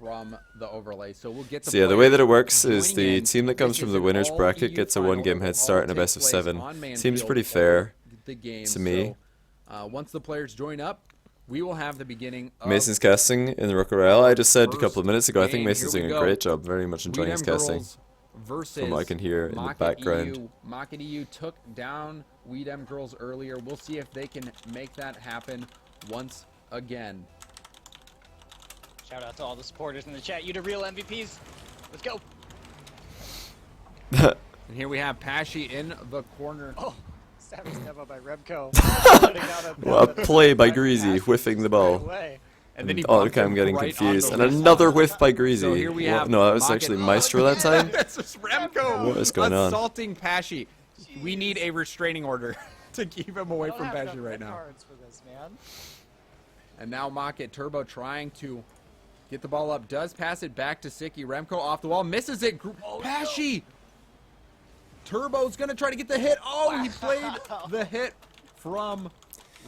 from the overlay. So we'll get the So yeah, the way that it works joining is the in. team that comes This from is the an winner's all bracket EU gets a final. 1-game It will head start all and a take best of place 7. on Seems Manfield pretty over fair the game. to me. So, once the players join up, we will have the beginning of Mason's casting in the Royale. I just said a first couple of minutes ago, I think game. Mason's Here we doing a go. great job. Very much enjoying his Dem casting. Girlz versus From what I can hear in the Market background. EU. Market EU took down Dem Girlz earlier. We'll see if they can make that happen once again. Shout out to all the supporters in the chat. You the real MVPs. Let's go. And here we have Pashy in the corner. Oh, savage demo by Remco. Well, a play by Greasy, whiffing the ball. And then he Oh, bumped okay, I'm him getting right confused. on And the another wrist. whiff by Greasy. So here we What? have No, that was Market- actually Maestro that time? This is Remco. What is going on? Assaulting Pashy. We need a restraining order to keep him away from Pashy right now. For this, man. And now Market Turbo trying to get the ball up. Does pass it back to Sicky. Remco off the wall. Misses it. Pashy. Turbo's going to try to get the hit. Oh, he played the hit from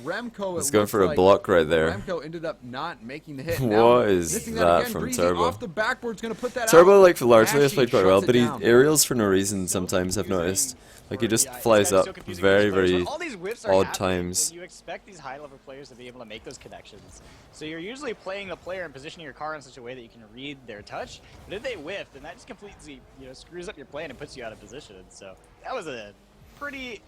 Remco. He's going for a block right there. Remco ended up not making the hit. What is Missing that again. from Greasy Turbo? Off the backboard's going to put that Turbo, out. like, largely has Pashy played quite well, shuts but it he down. aerials for no reason sometimes, I've noticed. Like, he just flies up very, very All these whiffs are odd happening times. when you expect these high-level players to be able to make those connections. So you're usually playing the player and positioning your car in such a way that you can read their touch. But if they whiff, then that just completely, screws up your plan and puts you out of position. So that was a pretty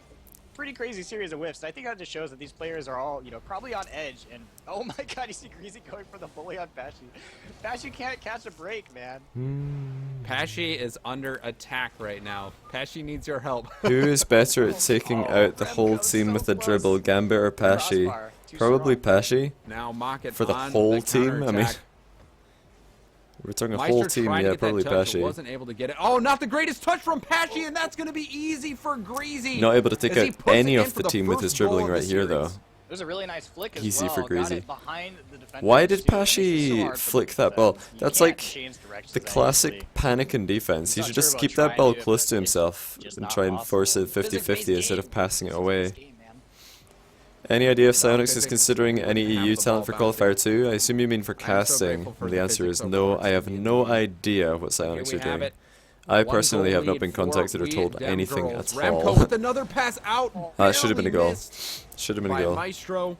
crazy series of whiffs. I think that just shows that these players are all, probably on edge. And oh my God, you see Greasy going for the bully on Pashy. Pashy can't catch a break, man. Pashy is under attack right now. Pashy needs your help. Who is better at taking out the whole team with a dribble, Gambit or Pashy? Probably Pashy. Now Market For the on whole the team, I mean, counterattack. we're talking a Maestro whole team, trying to yeah, get that probably touch, but Pashy. wasn't able to get it. Oh, not the greatest touch from Pashy, and that's going to be easy for Greasy. Not able to take as he out puts any it in of for the team with his first goal dribbling of right the here, though. series. It was a really nice flick as Easy well. for Got Greasy. it behind the defender Why did too. It makes it so Pashy hard for flick the that ball? defense. You That's can't like change directions the that classic easily. panic in defense. He Saw should just Turbo keep that trying ball to do it, close but to it's himself just and not try and force it possible. 50-50 instead of passing it away. This game, man. Any idea if Well, Psyonix is Physics considering any wouldn't have EU the talent for ball Qualifier 2? I assume you mean for so casting. grateful for And the the answer Physics is no, overlords I have to be in no the league. idea what Here Psyonix we are have doing. it. I One personally goal have not lead been for contacted or told Dem anything Girlz. at Remco all. with another pass out. That should have been a Barely goal. missed Should have been a by goal. Maestro.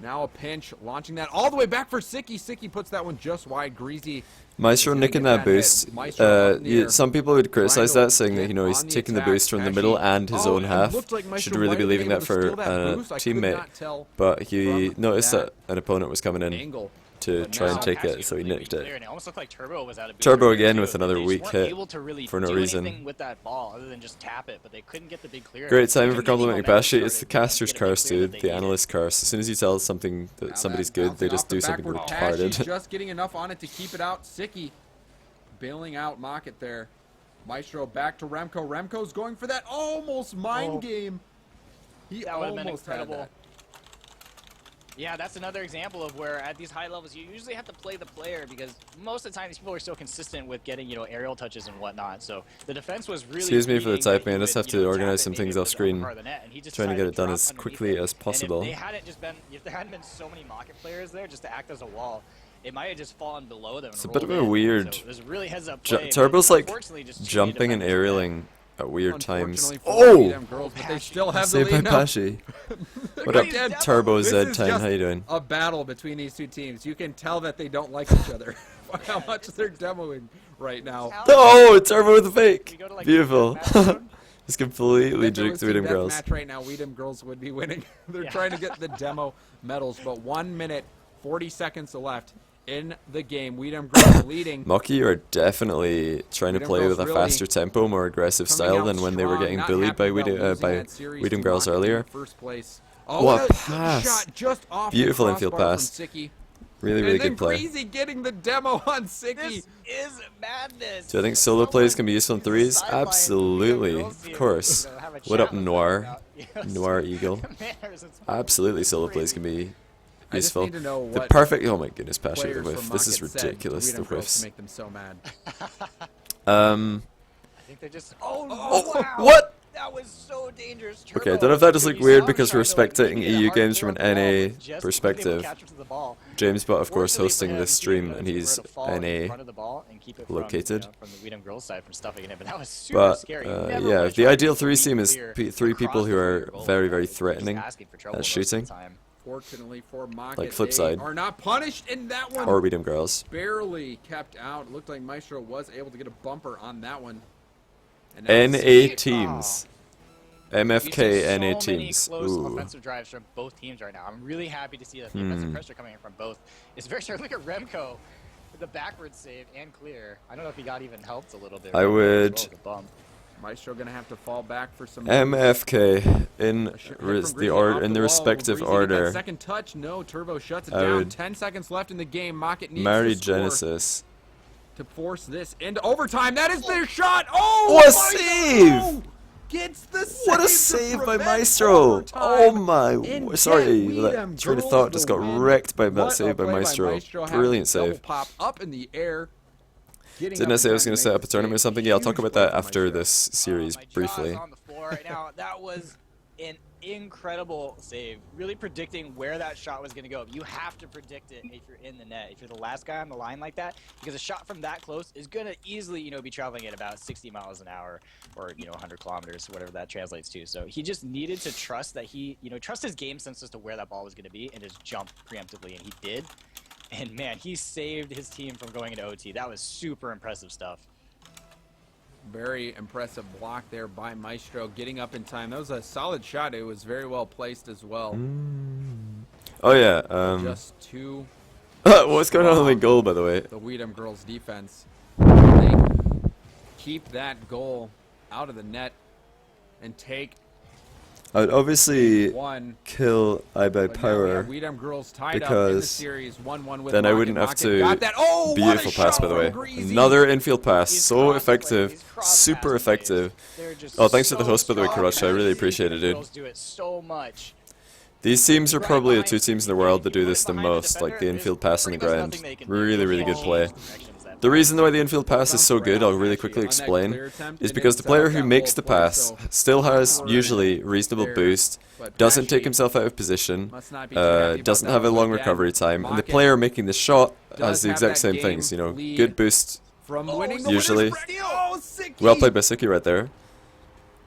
Now a pinch, launching that all the way back for Sicky. Sicky puts that one just wide. Greasy. Maestro is gonna nicking get that hit. boost. Maestro up in the air. Some people would criticize Trying to that, saying that get he's on the taking the attack. boost from the Pashy. middle and his Oh, own it half. looked like Maestro Should really might be have leaving been that able to for steal that a boost. I could teammate. not tell But he from noticed that that an opponent was coming in angle. to But try and now take Pashy it, so he really nicked clear, it. and it almost looked like Turbo was out of Turbo boost again too. with another They just weak weren't hit able to really for no do reason. anything with that ball other than just tap it, but they couldn't get the big clear. Great timing They for couldn't get any complimenting momentum Pashy. It's the started. They couldn't caster's get a big curse, clear that dude. they The needed. analyst's curse. As soon as you tell something that Now somebody's that good, bouncing they off just the do something backward. Pashy's retarded. just getting enough on it to keep it out. Sicky bailing out Market there. Maestro back to Remco. Remco's going for that almost mind game. He That would've been almost had incredible. that. Yeah, that's another example of where at these high levels you usually have to play the player because most of the time these people are so consistent with getting, aerial touches and whatnot. So the defense was really Excuse me for the reading that typing, he I just would, have to tap organize it some maybe things with off the screen. upper part of the net, and he just Trying to decided get it done drop as underneath quickly it. as possible. And if there hadn't been so many market players there just to act as a wall, it might have just fallen below them. It's and a bit of rolled a in. weird So it was a really heads up Ju- play, but Turbo's like unfortunately just too many jumping and defenders were there. aerialing at weird times. Unfortunately for Oh! Dem Girlz, but they still have the Saved by lead now. Pashy. What up, Again, Turbo this is Z10? just How you doing? a battle between these two teams. You can tell that they don't like each other. How much they're demoing right now. Oh, Turbo with the fake. We go to, like, Beautiful. team deathmatch. Just completely If there was juked the team Dem Girlz. deathmatch right now, Dem Girlz would be winning. They're Yeah. trying to get the demo medals, but 1 minute, 40 seconds left in the game. Dem Girlz leading. Mocky are definitely trying to Dem play Girlz with a really faster tempo, more aggressive coming style out than when they were strong, getting not bullied happy by about losing that series Dem to Girlz Mocky in earlier. First place. Oh, What a a pass. shot just off Beautiful the infield crossbar pass. from Sicky. Really, really And then good play. Greasy getting the demo on Sicky. This is madness. Do I think solo plays can be useful in Someone threes? sideline from Absolutely, Dem Girlz of here, course. have a What chat up, with them Noir? about, Noir Eagle. manners and stuff. Absolutely, solo plays Crazy. can be I just useful. need to know The what perfect. Oh my goodness, Pashy with the players whiff. from This is Market said ridiculous. The Dem Girlz whiffs. to make them so mad. I think they just. Oh, Oh, wow. what? That was so dangerous. Okay, I don't know if that just looked weird because we're spectating EU games from an NA perspective. James Butt, of course, hosting this stream, and he's NA located. From the Dem Girlz side from stuffing it, but that was super scary. Yeah, the ideal 3 team is 3 people who are very, very threatening at shooting. Fortunately for Mocket, Like flip side. are not punished in that one. Or Dem Girlz. Barely kept out. Looked like Maestro was able to get a bumper on that one. And NA teams. MFK so NA many teams. close Ooh. offensive drives from both teams right now. I'm really happy to see that the offensive pressure coming in from both. It's very sure. Look at Remco with the backwards save and clear. I don't know if he got even helped a little bit. I would. As well as Maestro gonna have to fall back for some MFK in the respective order. Second touch, no. Turbo shuts it I down. would 10 seconds left in the game. Mocket needs Marry to score Genesis. to force this into overtime. That is their shot. Oh, What a Maestro save! Gets the save. What a to save by prevent Maestro! overtime. Oh my! And Sorry, get that Dem train of Girlz thought just the got win. wrecked by that What a save by play Maestro. Having Brilliant double save. Pop up in the air. Didn't I say I was going to set up a tournament or something? Yeah, I'll talk about that after this series my jaw's briefly. on the floor right now. That was an incredible save. Really predicting where that shot was going to go. You have to predict it if you're in the net. If you're the last guy on the line like that, because a shot from that close is going to easily, be traveling at about 60 miles an hour or, 100 kilometers, whatever that translates to. So he just needed to trust that trust his game sense as to where that ball was going to be and just jump preemptively, and he did. And man, he saved his team from going into OT. That was super impressive stuff. Very impressive block there by Maestro, getting up in time. That was a solid shot. It was very well placed as well. Oh yeah. Just two. What's going on with the goal, by the way? The Dem Girlz defense. They keep that goal out of the net and take I'd obviously one. kill I by power. Dem Girlz tied up in the because series 1-1 with then I Mocket. wouldn't have Mocket to. got that. Oh, what a Beautiful pass, shot by the way. from Greasy. Another infield pass, These so cross plays, effective, these cross super pass effective. plays, they're just Oh, thanks to the so host, by the way, strong. Karachi. I really appreciate it, dude. Girls do it so much. These teams are Right probably the behind- 2 teams in the world that do if you this put the it behind most, like the defender, infield there's pass on the pretty much ground. nothing they can do. Really, really They good can't play. change directions that The much. reason why the infield pass is so good, I'll really quickly explain, is because the player who makes the pass still has usually reasonable boost, doesn't take himself out of position, doesn't have a long recovery time, and the player making the shot has the exact same things, good boost, From winning the usually. winner's bracket. Oh, Sicky. Well played by Suki right there.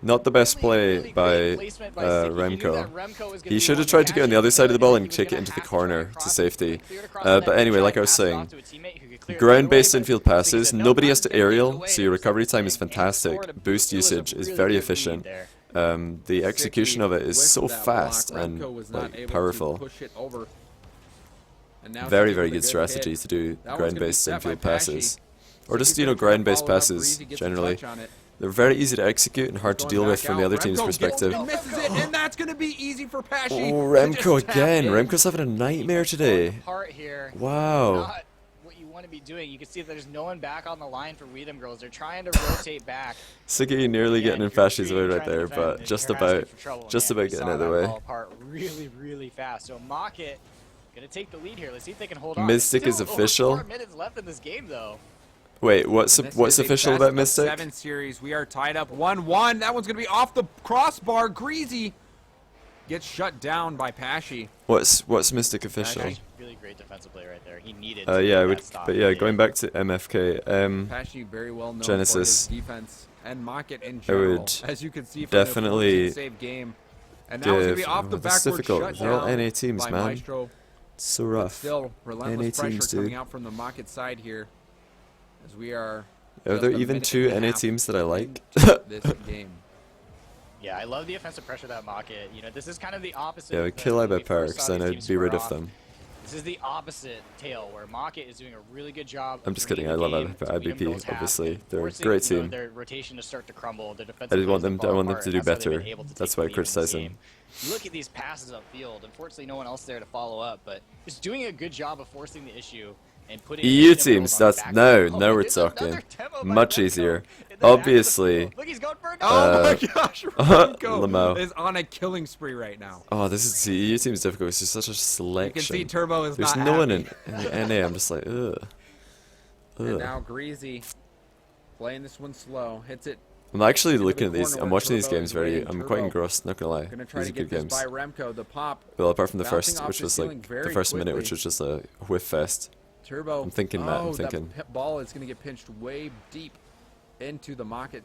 Not the best play Really by great placement by Sicky. He knew Remco. that Remco was gonna He be should one have tried to get on the other side of the ball and he was kick it gonna into the have to try corner and to cross safety. it, clear it across the net, But anyway, try like I and was pass it saying, off to a teammate who could clear it ground-based the other way, infield but Sicky passes, said, "No, nobody I'm has to gonna take it aerial, away," so your and recovery Sicky time is scored a fantastic. really Boost good usage is lead very there. efficient. The execution of it is With so that fast block, and Remco was not like able to powerful. push it over. And now Very, Sicky very with a good strategy hit. to do That one's gonna be ground-based set by infield Pashy. passes. Or just, Sicky's gonna try to ground-based follow it up. passes, Greasy gets a generally. touch on it. They're very easy to execute and hard to Going deal with back from the out. other team's Remco gets perspective. it, misses it, and that's going to be easy for Pashy. Oh, to just Remco tap again. in. Remco's having a nightmare today. Part here. Wow. Not what you want to be doing. You can see there's no one back on the line for Dem Girlz. They're trying to rotate back. Suki nearly getting in Fashi's way right there, but just about getting out of the way. Apart really, really fast. So Mocket gonna take the lead here. Let's see if they can hold on. Mystic Still is over official. 4 minutes left in this game, though. Wait, what's And this what's is a official best about of Mystic? 7 series. We are tied up 1-1. That one's going to be off the crossbar. Greasy gets shut down by Pashy. What's Mystic official? Actually, really great defensive play right there. He needed. Yeah, I that would. stop. But yeah, He going did. back to MFK. Pashy very well known Genesis. for his defense and Mocket in I general. would As you can see from definitely the save game. And that was going to be give- off the that's backward difficult. shutdown They're all NA teams, by man. Maestro. It's so But rough. still, relentless NA pressure teams, coming dude. out from the Mocket side here. As we are Are just there a even minute 2 and a NA half teams that I like? into this game. Yeah, I love the offensive pressure that Mocket. This is kind of the opposite. Yeah, of we the- kill when I by we power, first because saw then these I'd teams be rid square of off. them. This is the opposite tale, where Mocket is doing a really good job. I'm of just kidding. reading I the love game to IBP, Dem Girlz half obviously. and They're a forcing, great team. Their rotation to start to crumble. Their defensive I just want plays them. to I fall want them apart, to do and that's how they've better. been able to That's take why I the lead in this criticize them. game. You look at these passes upfield. Unfortunately, no one else there to follow up, but just doing a good job of forcing the issue and putting EU Dem Girlz teams. on the That's back now foot. we're There's another talking. tempo by Much Remco easier. in the back of the Obviously. field. Look, he's going for Oh my gosh, Lamau. Remco is on a killing spree right now. Oh, this is the EU team is difficult. It's just such a You can selection. see Turbo is There's not no one happy. in the NA. I'm just like, ugh. And Ugh. now Greasy playing this one slow. Hits it I'm actually looking at these. I'm watching these games I'm quite engrossed. Not gonna lie. These are good games. Well, apart from the first, which was like the first minute, which was just a whiff fest. Turbo. I'm thinking, Matt. I'm thinking. That ball is gonna get pinched way deep into the market.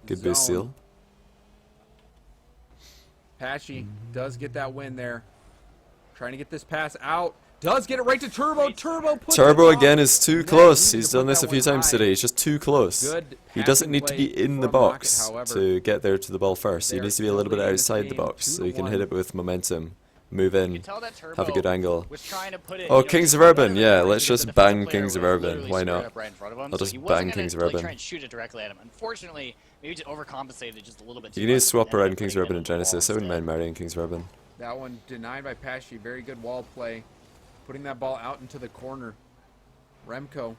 Good boost seal. Pashy does get that win there. Trying to get this pass out. Does get it right to Turbo. Turbo again is too close. He's done this a few times today. He's just too close. He doesn't need to be in the box to get there to the ball first. He needs to be a little bit outside the box so he can hit it with momentum. Move in, have a good angle. Oh, Kings of Urban, yeah, let's just bang Kings of Urban. Why not? I'll just bang Kings of Urban. Try and shoot it directly at him. Unfortunately, maybe just overcompensated just a little bit. You need to swap around Kings of Urban and Genesis. I wouldn't mind marrying Kings of Urban. That one denied by Pashy. Very good wall play. Putting that ball out into the corner. Remco.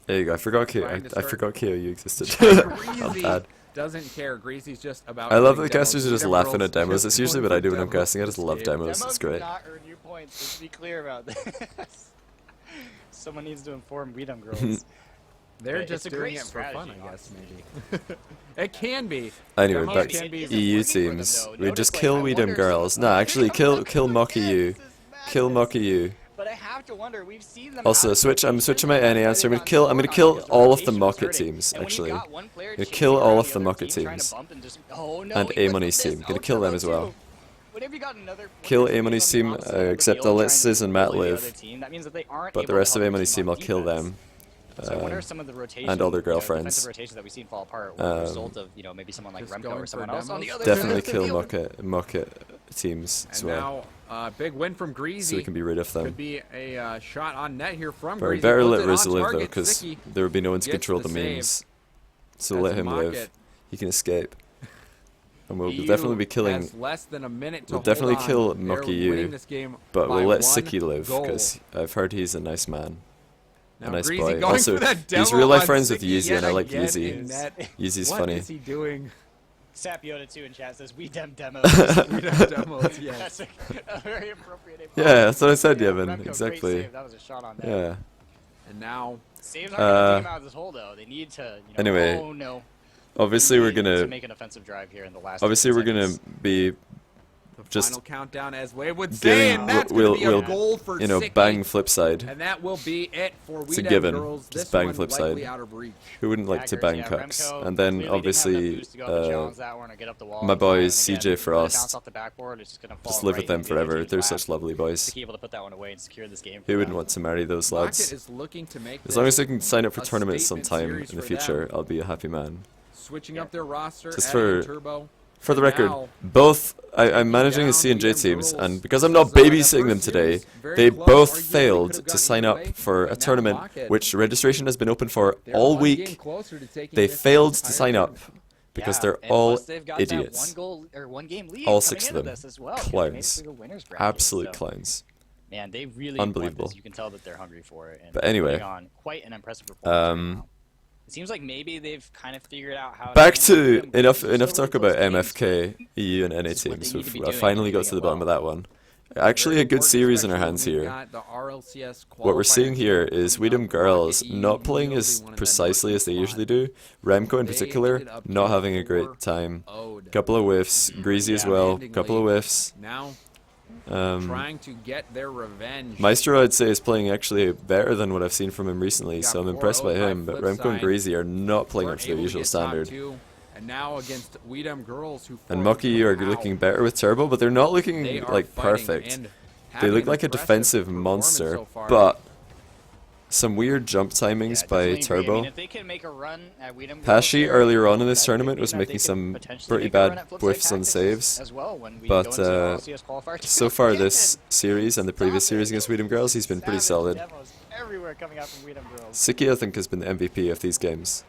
There you go. I forgot KOU existed. I'm bad. Doesn't care. Greasy's just about. I love that the casters are just laughing at demos. It's usually what I do when I'm casting. I just love demos. It's great. Not earn you points. Let's be clear about this. Someone needs to inform Dem Girlz. They're just doing it for fun, I guess, maybe. It can be. Anyway, back to EU teams. We just kill Dem Girlz. Nah, actually, kill Mocky. Kill Mocky. But I have to wonder, we've seen them. Also, I'm switching my NA answer. I'm gonna kill all of the Mocket teams, actually. I'm gonna kill all of the Mocket teams. And A-Money's team. Gonna kill them as well. Kill A-Money's team, except I'll let Sizz and Matt live. But the rest of A-Money's team, I'll kill them. And all their girlfriends. That we've seen fall apart as a result of, maybe someone like Remco or someone else on the other definitely kill Mocket teams as well. Now, big win from Greasy. So we can be rid of them. Could be a shot on net here from But we Greasy. better let Rizzo live though, because there would be no one to control the memes. So let him live. He can escape. And we'll definitely be killing. We'll definitely kill Mocky U, but we'll let Sicky live, because I've heard he's a nice man. A nice boy. Also, he's real life friends with Yeezy, and I like Yeezy. Yeezy's funny. What is he doing? Sap Yoda 2 in chat says, we dem demos. We dem demos, yes. That's a very appropriate. Yeah, that's what I said, Yevon. Exactly. That was a shot on net. Yeah. And now, saves aren't going to take him out of this hole, though. They need to, anyway, oh no. Obviously, we're gonna make an offensive drive here in the last. Obviously, we're gonna be just final countdown as Wade would say, and that's we'll a goal for bang flip side. And that will be it for It's a given. Just bang flip side. Who wouldn't like to bang cucks? And then obviously my boys CJ Frost. Just live with them forever. They're such lovely boys. Who wouldn't want to marry those lads? As long as they can sign up for tournaments sometime in the future, I'll be a happy man. Switching up their roster. Just for the record, both I'm managing the C&J teams, and because I'm not babysitting them today, they both failed to sign up for a tournament which registration has been open for all week. They failed to sign up because they're all idiots. All 6 of them. Clowns. Absolute clowns. Man, they really unbelievable. You can tell that they're hungry for it. And but anyway, quite an impressive performance. It seems like maybe they've kind of figured out how. Back to enough talk about MFK, EU, and NA teams. I finally got to the bottom of that one. Actually, a good series in our hands here. What we're seeing here is Dem Girlz not playing as precisely as they usually do. Remco in particular not having a great time. Couple of whiffs. Greasy as well. Couple of whiffs. Trying to get their revenge. Maestro, I'd say, is playing actually better than what I've seen from him recently, so I'm impressed by him. But Remco and Greasy are not playing up to their usual standard. And now against Dem Girlz, who and Mocky are looking better with Turbo, but they're not looking like perfect. They look like a defensive monster, but some weird jump timings by Turbo. Pashy earlier on in this tournament was making some pretty bad whiffs on saves, but so far this series and the previous series against Dem Girlz, he's been pretty solid. Sicky, I think, has been the MVP of these games.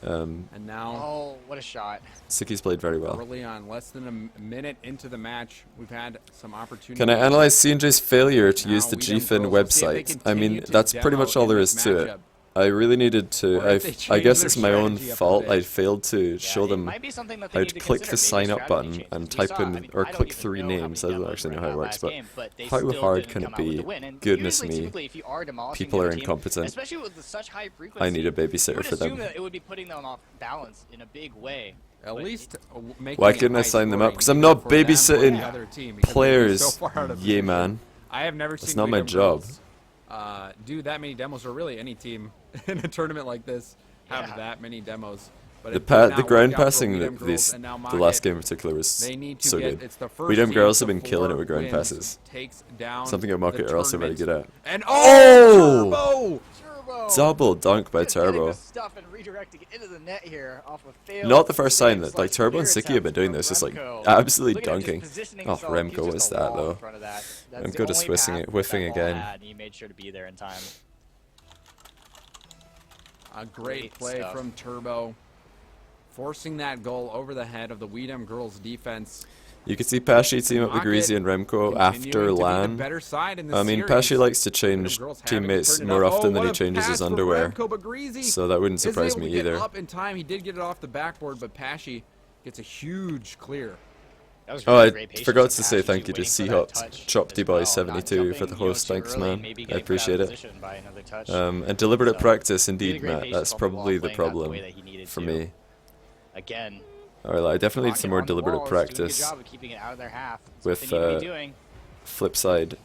And now, oh, what a shot! Sicky's played very well. Early on, less than a minute into the match, we've had some opportunities. Can I analyze C&J's failure to use the GFIN website? I mean, that's pretty much all there is to it. I really needed to. Or if they I guess change it's their my own strategy up a fault. bit. I failed to show it them might be something that they how need to to click consider, the maybe sign up strategy button changes. and We type saw, I in mean, or I don't click even 3 know how names. I many don't demos actually were know in how it that works, last but game, but they how still hard didn't can come it out with be? the win. And Goodness usually, me. typically, if you are demolishing People the are other team, incompetent. especially with such high frequency, I need a you babysitter would for assume them. that it would be putting them off balance in a big way. At But least making Why it couldn't I high sign them up? scoring, Because I'm even not for them or the babysitting other team, because they'd be so players. far out of Yeah, position. man. I have never That's seen not my Weedem job. Girls, do that many demos, or really any team in a tournament like this have Yeah. that many demos. But The it did the not ground work out for passing Weedem Girls, this and now the last Mocket, game in particular was they need to so get, good. it's the first Weedem team Girls to have been killing it 4 with ground wins, passes. takes down Something that Mocket the are also very tournament. good at. And Oh! Turbo! Double dunk by Just getting Turbo. the stuff and redirecting it into the net here off of failed Not the first time save that like slash Turbo and clear Siki have been attempt doing from this, just like Remco. absolutely Look at him just dunking. positioning Oh, himself. He's Remco just was a that wall in though. front of that. That's Remco the just only whiffing path it, that whiffing ball again. had, and he made sure to be there in time. A great Great play stuff. from Turbo, forcing that goal over the head of the Weedem Girls defense. You could see Pesci team up with Mocket Greasy and Remco continuing after to be the LAN. better side in this I mean, series. Pesci likes to Weedem change Girls having to teammates turn it more up. often Oh, than he what a changes pass his from underwear. Remco, but Greasy So that wouldn't isn't surprise able me to get either. up in time. He did get it off the backboard, but Pesci gets a huge clear. That was Oh, really I great patience forgot from to say Pesci, thank you to waiting for that touch Choppy as Boy well, not 72 for the jumping, host. too Thanks, early, man. maybe I getting put out of appreciate it. position by another touch. And deliberate So, practice really indeed, great Matt. patience That's on the ball, probably the playing that the problem way that he needed for to. me. Again, Alright, I definitely need Mocket some more on the deliberate wall is doing a good practice job of keeping it out of their half. That's with, what they need to be doing. flip side,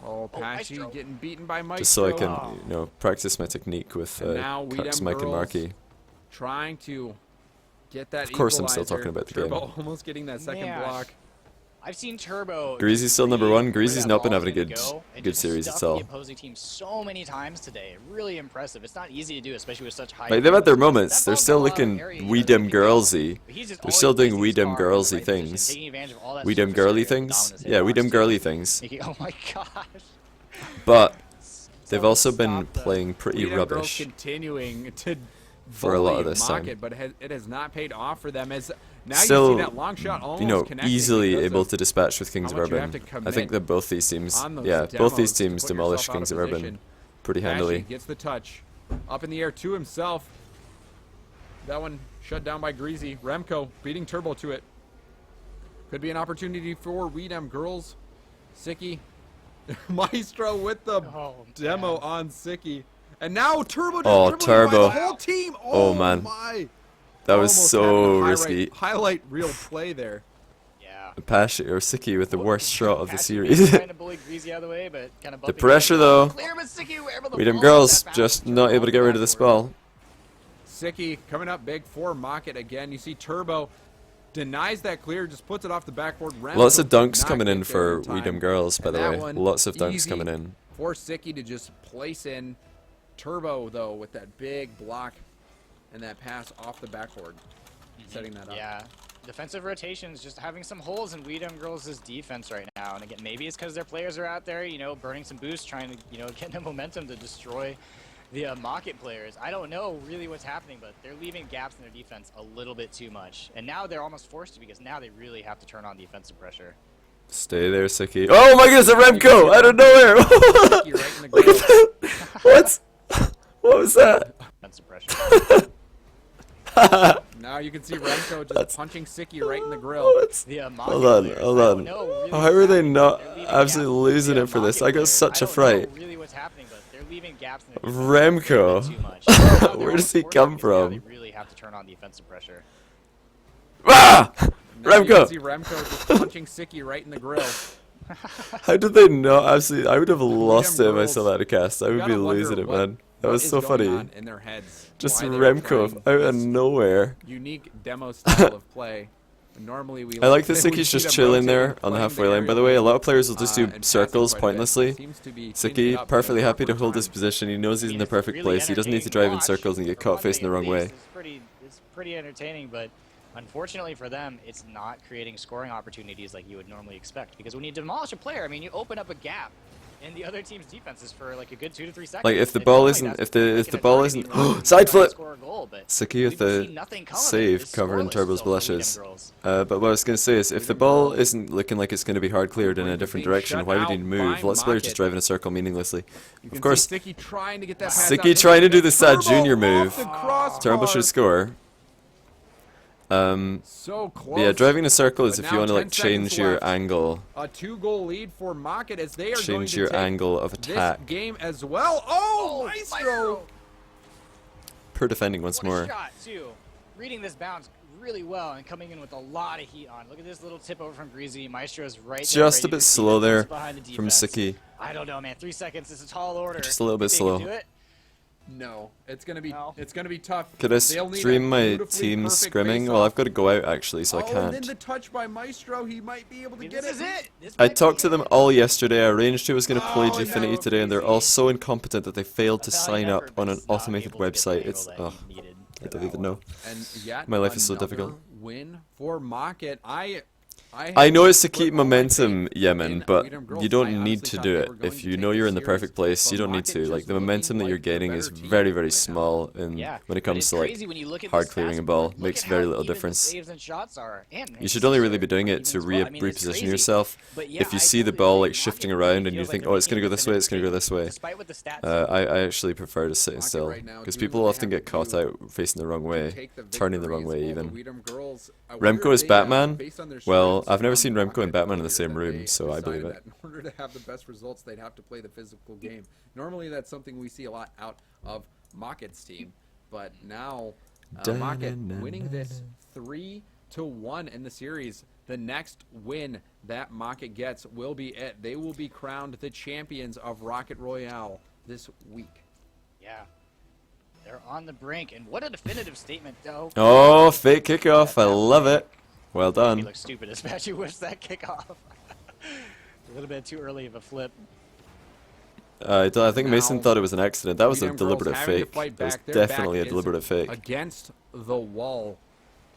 Oh, Pesci Maestro. getting beaten by Maestro. just so I can, you know, practice my technique with And now Cox, Weedem Mike, and Girls Marky. trying to get that Of course I'm equalizer. still talking about the game. Turbo almost getting that second Man. block. I've seen Turbo. Greasy's still number read one. where Greasy's that not been ball's having a gonna go and good just series stuff at all. the opposing team so many times today. Really impressive. It's not easy to do, especially with such high. Like, they've had their frequency. moments. That They're ball's still got a lot of looking area wee that dem he can go. girlsy. But he's just They're always still doing placing wee his dem car in the girlsy right position, things. taking advantage of all that Wee dem surface girly area, things? dominance Yeah, wee dem hitbox, girly too. things. Oh my gosh. But they've Someone also been stop the- playing pretty Weedem Girls rubbish. continuing to For a lot of bully this time. Mocket, but it has not paid off for them. As now Still, you see that long shot almost you know, connecting easily because able of to dispatch with Kings of much you have Urban. to I think commit that both these teams, on those yeah, both these demos to teams put demolished yourself out Kings of of Urban position. pretty Pesci handily. gets the touch up in the air to himself. That one shut down by Greasy. Remco beating Turbo to it. Could be an opportunity for Weedem Girls. Siki. Maestro with the demo man. on Siki. And now Turbo just Oh, dribbling Turbo. by the whole team. Oh, man. My. That was Almost so having a risky. highlight reel play there. Yeah. Pesci or Siki with the worst shot of the Pesci series. trying to bully Greasy out of the way, but kind of The bumping pressure into him. though. Clear, but Siki were able to Weedem follow Girls that pass just and not turn able to get rid of this backward. ball. Siki coming up big for Mocket again. You see Turbo denies that clear, just puts it off the backboard. Lots of Remco dunks could not coming get in there for time. Weedem Girls, by And the that way. one, Lots of dunks easy coming in. for Siki to just place in. Turbo, though, with that big block and that pass off the backboard, setting that up. Yeah. Defensive rotations, just having some holes in Weedem Girls' defense right now. And again, maybe it's because their players are out there, you know, burning some boosts, trying to, you know, get the momentum to destroy the Mocket players. I don't know really what's happening, but they're leaving gaps in their defense a little bit too much. And now they're almost forced to because now they really have to turn on defensive pressure. Stay there, Siki. Oh my goodness, a Remco out of nowhere! Siki right in the Look grill. at that! What? What was that? Defensive pressure. Now you can see Remco just punching Siki right in the grill. What? The Mocket Hold on, players, hold I on. don't know really How what's are they happening, not but they're leaving absolutely gaps. losing The it for this? Mocket I got players, such a I don't fright. know really what's happening, but they're leaving gaps in their defense Remco. a little bit too much. Now they're Where almost does he forced come because now from? They really have to turn on defensive pressure. Ah! Now you can Remco! see Remco just punching Siki right in the grill. How did they not absolutely? I would have lost it if I Girls. saw that cast. I You would gotta be wonder losing it, what- man. That what was is so going funny. on in their heads. Just Why they're Remco playing out of this nowhere. unique demo style of play. Normally we I like that we Siki's see just them chilling rotate there and on the playing halfway line. By the aerial way, a game, lot of players will just do and passing circles quite a bit. pointlessly. Seems to be cleaning it Siki up perfectly in a happy to proper hold his time. position. He knows he's in the It's perfect really place. He doesn't need to entertaining drive in watch. circles and get For caught one facing the thing, wrong at way. least, It's pretty entertaining, but unfortunately for them, it's not creating scoring opportunities like you would normally expect. Because when you demolish a player, I mean, you open up a gap in the other team's defenses for like a good 2 to 3 seconds. Like if the ball isn't, if the ball isn't, side flip. Siki with the save covering Turbo's blushes. But what I was going to say is, if the ball isn't looking like it's going to be hard cleared in a different direction, why would he move? Lots of players just drive in a circle meaninglessly. Of course, Siki trying to get that pass Siki out. trying to do the sad Turbo junior off move. the crossbar. Turbo should score. So close. Yeah, driving in a circle is But if you now want to 10 like change seconds your left. angle, A 2-goal lead for Mocket as they are going change to your take angle of this attack. game as well. Oh, Maestro! Per defending once What more. a shot, too. Reading this bounce really well and coming in with a lot of heat on. Look at this little tip over from Greasy. Maestro's right there. Just a ready bit to slow defend there behind the from defense. Siki. I don't know, man. 3 seconds is a tall order. Just a little bit Think they can slow. do it? No, it's gonna be No. it's gonna be tough. Could I They'll need a stream my beautifully team perfect scrimming? face-off. Well, I've got to go out actually, so I Oh, and then can't. the touch by Maestro, he might be able to get This is it. it. This I might talked be to them it. all yesterday. I arranged who was going to play Oh, Gfinity no, today, and they're all so incompetent that they failed to Valiant sign up effort, but on an just not automated able to get the website. angle It's that oh, he needed I for don't that even one. know. And yet My life is so another difficult. Win for Mocket. I know it's to put keep all my momentum, faith Yemen, in but Weedham Girls. you I don't honestly need to thought do they it. were going If to you take know the you're in the series, perfect place, but you don't need Mocket to. Like just the looking momentum that like you're the getting better is team very, very right now. small, and Yeah, when it but comes it's to like crazy when you look at hard the clearing stats a ball, board. makes Look at very how little even the difference. saves and shots are, and You hits should only are really be doing it even to as well. I mean, it's reposition crazy. yourself. But yeah, If you I see the totally ball agree. like shifting Mocket around really and you feels like think, they're oh, it's making gonna go a this way, it's gonna go definitive this way. despite what the stats I actually prefer to sit Mocket still, right now because doing people what they often have get to caught do out facing the wrong way, take the turning the wrong victories. way Well, the even. Weedham Girls, I wonder Remco if is they, Batman? based on their Well, strengths I've never on seen Remco and Mocket Batman in the earlier, same that room, they so I believe decided it. that in order to have the best results, they'd have to play the physical game. Normally, that's something we see a lot out of Mocket's team, but now Mocket winning this 3-1 in the series. The next win that Mocket gets will be it. They will be crowned the champions of Rocket Royale this week. Yeah. They're on the brink, and what a definitive statement, though. Oh, fake kickoff! I love it. Well He done. looks stupid, especially with that kickoff. A little bit too early of a flip. I think Mason Now, thought it was an accident. That was a Weedham Girls deliberate having to fake. fight That was back. Their definitely a back is deliberate fake. against the wall.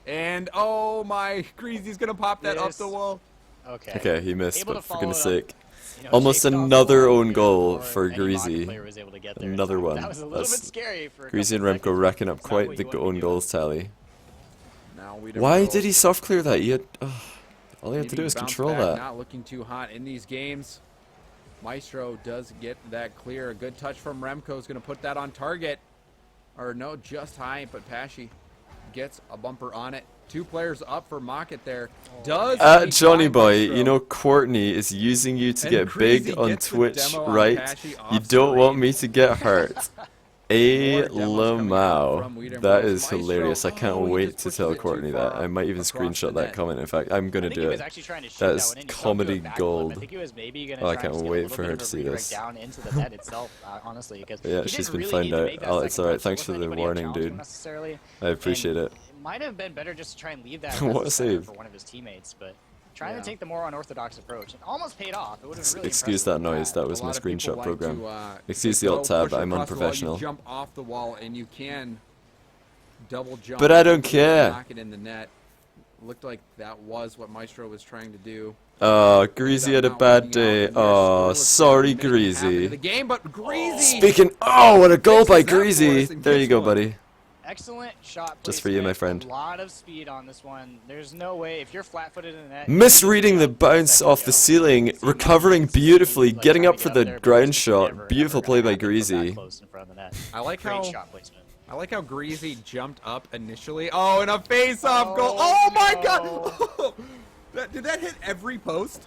And oh my, Greasy's gonna pop that up the wall. Okay. Okay, he missed, Able but to for follow goodness it up. sake. You know, Almost shaped off another the wall own goal before for any Mocket Greasy. player was able to get there in Another time. one. That was a little bit That's scary for a Greasy and couple Remco seconds. racking up It's not quite what the you want to own be goals tally. Now Weedham Why Girls did he soft clear that? He had, all he had to needing do was bounce control back, that. Not looking too hot in these games. Maestro does get that clear. A good touch from Remco is going to put that on target. Or no, just high, but Pashy gets a bumper on it. 2 players up for Mocket there. Does Johnny find boy, Maestro. you know Courtney is using you to And get Greasy big on gets the Twitch, demo on right? Pashy You off don't want screen. me to get hurt. A More demos coming out from Lamau. Weedham That Girls. is Maestro, hilarious. I can't oh, he wait just to pushes tell it too Courtney that. far I might even across the screenshot that net. comment. In fact, I'm I gonna think do he was it. actually trying to shoot That that is one in. He saw him do a comedy backflip. gold. I think he was maybe gonna Oh, I try can't and steal wait a little for bit her of to a see redirect this. down into the net itself, honestly, because Yeah, he she's didn't been really found need to out. make that Oh, it's second alright. touch. There Thanks for wasn't the anybody warning, challenging him dude. necessarily. I appreciate And it. It might have been better just to try and leave that What as a center save. for one of his teammates, but trying Yeah. to take the more unorthodox approach. It almost paid off. It would have been really Excuse impressive that if it noise. had. That was A my lot of people screenshot like program. to, Excuse to the alt go tab. push I'm across the wall. unprofessional. You jump off the wall and you can double jump. But I don't and care. Knock it in the net. Looked like that was what Maestro was trying to do. Oh, Greasy had a bad day. Oh, sorry, The Greasy. game, but Greasy. Speaking. Oh, what a goal by Fixes that for Greasy. us and There you gets go, one. buddy. Excellent shot Just for you, my placement, friend. A lot of speed on this one. There's no way if you're flat-footed in the net. Misreading the bounce off the ceiling, recovering beautifully, getting up for the ground shot. Beautiful play by Greasy. I like Great how shot placement. I like how Greasy jumped up initially. Oh, and a face-off goal. Oh my God! Did that hit every post?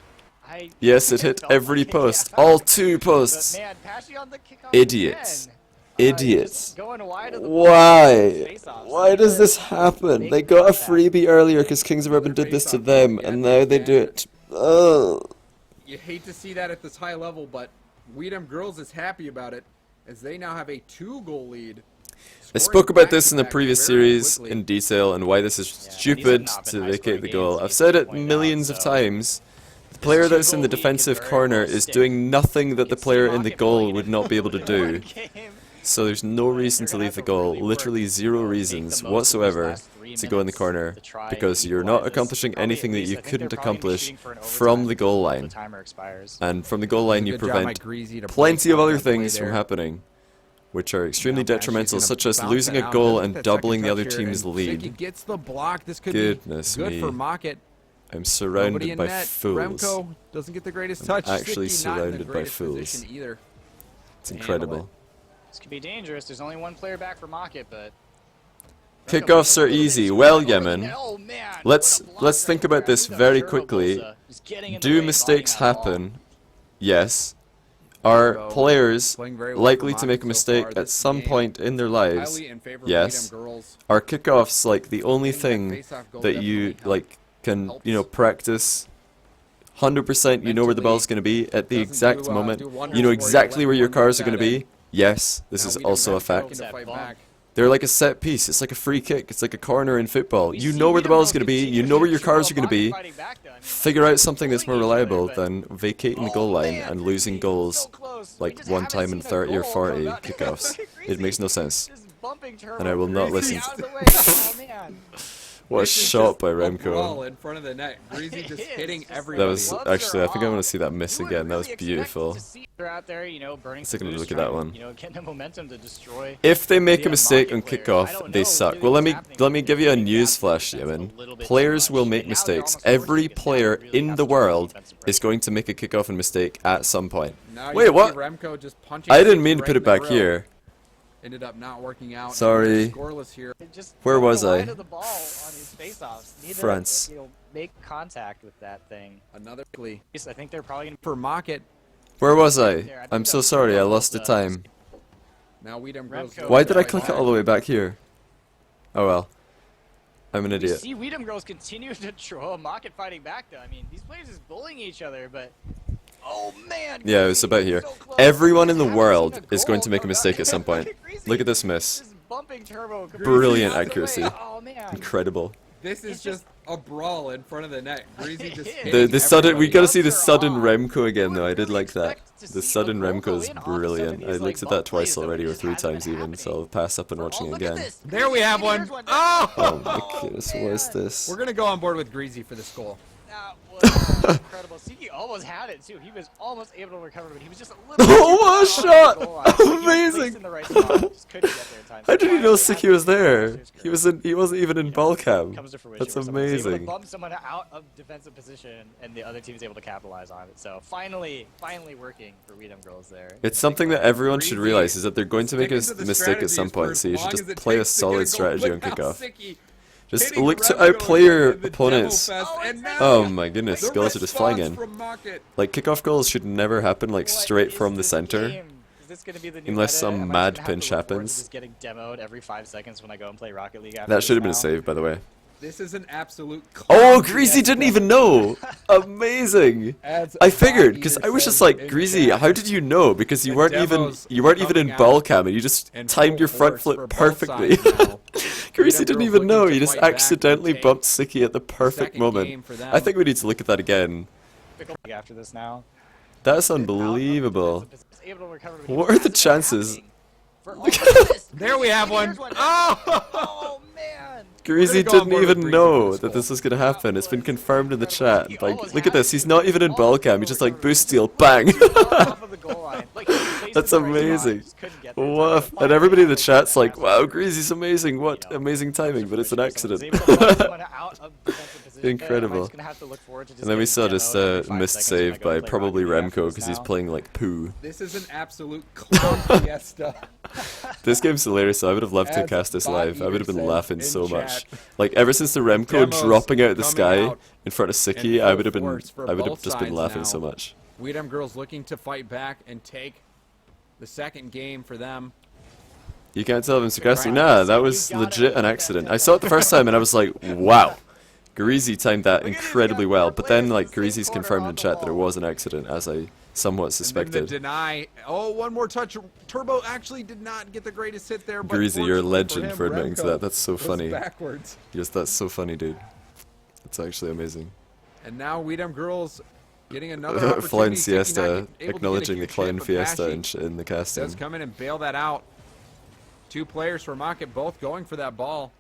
Yes, it hit felt every like it, post. yeah. All 2 But posts. man, Pashy on the kickoff Idiots. again. Idiots. Just going wide of the Why? face-offs. Why does this happen? They got a freebie earlier because Kings of Urban did this to them, and now they do it. Ugh. You hate to see that at this high level, but Weedham Girls is happy about it as they now have a 2-goal lead. I spoke about this in the Scoring previous back-to-back very series quickly. in detail and why this is these have stupid not been to high-scoring vacate the games, goal. as I've you said it pointed out, millions of so times. The player that's in the two-goal lead could defensive very corner well is stick. doing nothing that the It's player in the Mocket goal pulling would it not be able to in do. one game. So there's no reason to leave the goal, literally zero reasons whatsoever to go in the corner, because you're not accomplishing anything that you couldn't accomplish from the goal line. And from the goal line you prevent plenty of other things from happening, which are extremely detrimental, such as losing a goal and doubling the other team's lead. Gets the block. This could Goodness be good me. for Mocket. I'm surrounded by fools. Remco doesn't get the greatest touch. Actually Sticky not in the surrounded by greatest fools. position either. It's incredible. This could be dangerous. There's only one player back for Mocket, but Kickoffs are easy. Well, Yemen, oh, man. let's think about this very quickly. Do mistakes happen? Yes. Are players likely to make a mistake at some point in their lives? Yes. Are kickoffs like the only thing that you like can, you know, practice 100%? You know where the ball's going to be at the exact moment. You know exactly where your cars are going to be. Yes, this is also a fact. They're like a set piece. It's like a free kick. It's like a corner in football. You know where the ball is going to be. You know where your cars are going to be. Figure out something that's more reliable than vacating the goal line and losing goals like one time in 30 or 40 kickoffs. It makes no sense. And I will not listen. What a shot by Remco. In front of the net. Greasy just hitting That everybody. was actually, I think I want to see that miss again. That was beautiful. They're out there, you know, burning Let's take a boost, look at that trying to, one. you know, getting the momentum to destroy. If they make a the mistake on Mocket players. I kickoff, don't they know suck. really Well, let what's me give you a happening. news flash, Yemen. Players will make mistakes. Every player in the world is going to make a kickoff and mistake at some point. Now you Wait, see what? Remco just punching I didn't Sticky mean to right put in it the back grill. here. Ended up not working out. Sorry. Scoreless here. Just Where was the I? line of the ball on his face-offs. Need to, France. you know, make contact with that thing. Another plea Yes, I think they're probably gonna. for Mocket. Where was I? I'm so sorry, I lost the time. Now Weedham Girls. Remco. Why did I click it all the way back here? Oh well. I'm an We idiot. see Weedham Girls continue to troll. Mocket fighting back though. I mean, these players is bullying each other, but oh man. Yeah, it was about here. So close. Everyone in the Haven't world seen a is going to goal make a come mistake out. at some point. Look at this miss. This is bumping turbo. Brilliant Out of the accuracy. way. Oh man. Incredible. This is It's just a brawl in front of the net. Greasy just The- hitting The sudden, we everybody. gotta see the Gloves are sudden on. Remco again You though. I wouldn't did really like that. expect to The see sudden a goal Remco go is in off some of brilliant. these, I like, looked at bump that twice plays that already, or just 3 hasn't times been even, so happening. I'll pass up and Oh, watching look it at again. this. There we have one. Here's one. Oh! Oh my goodness, what is this? We're gonna go on board with Greasy for this goal. That was incredible. Siki almost had it too. He was almost able to recover, but he was just a little. Oh, what a too far off the shot! goal line. Like, he was Amazing. placed in the right spot, just couldn't get there in time. How did you know Siki was there? Finally, He was in. He wasn't even in ball cam. comes to fruition That's where someone was able to amazing. bump someone out of defensive position, and the other team is able to capitalize on it. So finally working for Weedham Girls there. It's something that everyone should realize is that they're going to make a mistake at some point, so you should just play a solid strategy on kickoff. Just look to outplay your opponents. Oh my goodness, goals are just flying in. Like, kickoff goals should never happen, like, straight from the center. Unless some mad pinch happens. Just getting demoed every 5 seconds when I go and play Rocket League after That should have been a this save, by the way. This is an absolute. Oh, Greasy didn't even know! Amazing! I figured, because I was just like, Greasy, how did you know? Because you weren't even in ball cam, and you just timed your front flip perfectly. Greasy didn't even know, he just accidentally bumped Siki at the perfect moment. I think we need to look at that again. after this now. That's unbelievable. Able to recover, but he What are the was chances? There we have one. Oh man! Greasy We're gonna go on didn't board with even Greasy know for this that goal. this was gonna happen. It's been confirmed in the chat. Like, look at this. He's not even in ball cam. He just like boost steal, bang. That's amazing. What? And everybody in the chat's like, "Wow, Greasy's amazing. What amazing timing!" But it's an accident. Incredible. And then we saw this missed save by probably Remco because he's playing like poo. This is an absolute clown fiesta. This game's hilarious. So I would have loved to As cast this Bot live. I would have Eater been said laughing in so chat, much. Like ever since the Remco demos dropping out of the coming sky out in front of Siki, in I full would have been. force for I would have both just been sides laughing now. so much. Weedham Girls looking to fight back and take the second game for them. You can't tell if I'm sarcastic. Nah, that was legit an accident. I saw it the first time and I was like, wow. Greasy timed that incredibly well, but then like Greasy's confirmed in chat that it was an accident, as I somewhat And then the suspected. deny. Oh, one more touch. Turbo actually did not get the greatest hit there. But Greasy, you're a fortunately legend him, for admitting to Remco that. That's so was funny. Backwards. Yes, that's so funny, dude. It's actually amazing. And now Weedham Girls getting another opportunity. Flying Siki not Siesta, able to get a acknowledging the huge hit, Clown but Fiesta Bashy in the casting. does come in and bail that out. Two players for Rocket both going for that ball.